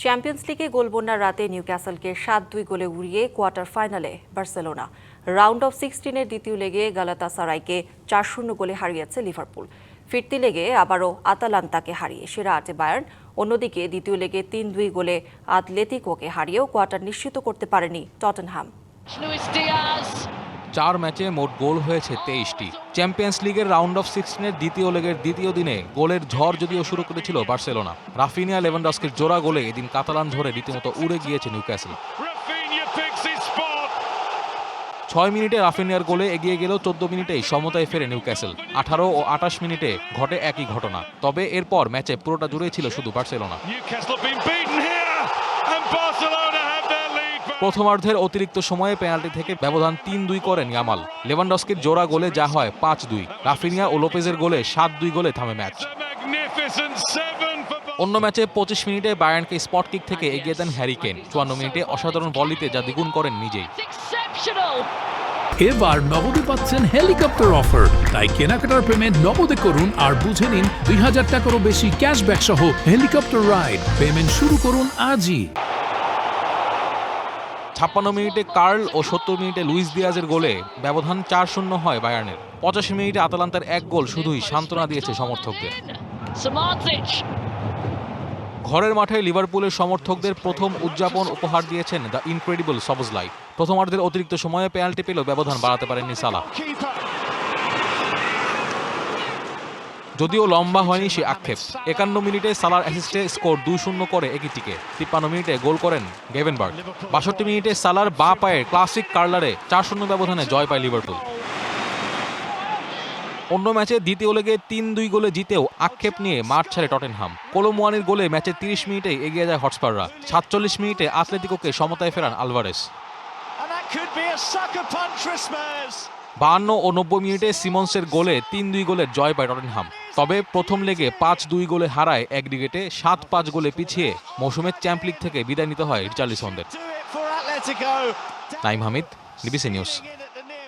Champions লিগে গোলবন্যার রাতে নিউক্যাসলকে ৭-২ গোলে উড়িয়ে কোয়ার্টার ফাইনালে বার্সেলোনা। রাউন্ড অফ 16-এর দ্বিতীয় লেগে গালাতাসারাইকে ৪-০ গোলে হারিয়েছে লিভারপুল। ফিরতি লেগে আবারও আতালান্তাকে হারিয়ে সেরা ৮-এ বায়ার্ন। অন্যদিকে দ্বিতীয় লেগে ৩-২ গোলে আতলেতিকোকে হারিয়েও কোয়ার্টার নিশ্চিত করতে পারেনি টটেনহাম। ৪ ম্যাচে মোট গোল হয়েছে ২৩টি। চ্যাম্পিয়ন্স লিগের রাউন্ড অফ 16-এর দ্বিতীয় লেগের দ্বিতীয় দিনে গোলের ঝড় যদিও শুরু করেছিল বার্সেলোনা। রাফিনিয়া লেভানডস্কির জোড়া গোলে এদিন কাতালান ঝড়ে রীতিমতো উড়ে গিয়েছে নিউক্যাসল। ৬ মিনিটে রাফিনিয়ার গোলে এগিয়ে গেলেও ১৪ মিনিটেই সমতায় ফেরে নিউক্যাসল। ১৮ ও ২৮ মিনিটে ঘটে একই ঘটনা। তবে এরপর ম্যাচে পুরোটা জুড়েই ছিল শুধু বার্সেলোনা। প্রথমার্ধের অতিরিক্ত সময়ে পেনাল্টি থেকে ব্যবধান ৩-২ করেন ইয়ামাল। লেভানডস্কির জোড়া গোলে যা হয় ৫-২। রাফিনিয়া ও লোপেজের গোলে ৭-২ গোলে থামে ম্যাচ। অন্য ম্যাচে ২৫ মিনিটে বায়ার্নকে স্পট কিক থেকে এগিয়ে দেন হ্যারি কেন। ৫৪ মিনিটে অসাধারণ বলিতে যা দ্বিগুণ করেন নিজেই। এবার নগদে পাচ্ছেন হেলিকপ্টার অফার, তাই কেনাকাটার পেমেন্ট নগদে করুন আর বুঝে নিন ২০০০ টাকারও বেশি ক্যাশব্যাক সহ হেলিকপ্টার রাইড। পেমেন্ট শুরু করুন আজই। ৫৬ মিনিটে কার্ল ও ৭০ মিনিটে লুইস দিয়াজের গোলে ব্যবধান ৪-০ হয় বায়ার্নের। ৮৫ মিনিটে আতালান্তার এক গোল শুধুই সান্ত্বনা দিয়েছে সমর্থকদের। ঘরের মাঠে লিভারপুলের সমর্থকদের প্রথম উদযাপন উপহার দিয়েছেন দ্য ইনক্রেডিবল সবজলাই। প্রথমার্ধের অতিরিক্ত সময়ে পেনাল্টি পেলেও ব্যবধান বাড়াতে পারেননি সালাহ। যদিও লম্বা হয়নি সে আক্ষেপ। ৫১ মিনিটে সালার অ্যাসিস্টে স্কোর ২-০ করে একই টিকে। ৫৩ মিনিটে গোল করেন গেভেনবার্গ। ৬২ মিনিটে সালার বাঁ পায়ের ক্লাসিক কার্লারে ৪-০ ব্যবধানে জয় পায় লিভারপুল। অন্য ম্যাচে দ্বিতীয় লেগে ৩-২ গোলে জিতেও আক্ষেপ নিয়ে মাঠ ছাড়ে টটেনহাম। কোলোমুয়ানির গোলে ম্যাচের ৩০ মিনিটেই এগিয়ে যায় হটস্পাররা। ৪৭ মিনিটে আতলেতিকোকে সমতায় ফেরান আলভারেস। ৫২ ও ৯০ মিনিটে সিমন্সের গোলে ৩-২ গোলের জয় পায় টটেনহাম। তবে প্রথম লেগে ৫-২ গোলে হারায় একদিকেটে ৭-৫ গোলে পিছিয়ে মৌসুমের চ্যাম্প লিগ থেকে বিদায় নিতে হয় রিচার্লিসনদের। Naim Hamid, DBC news.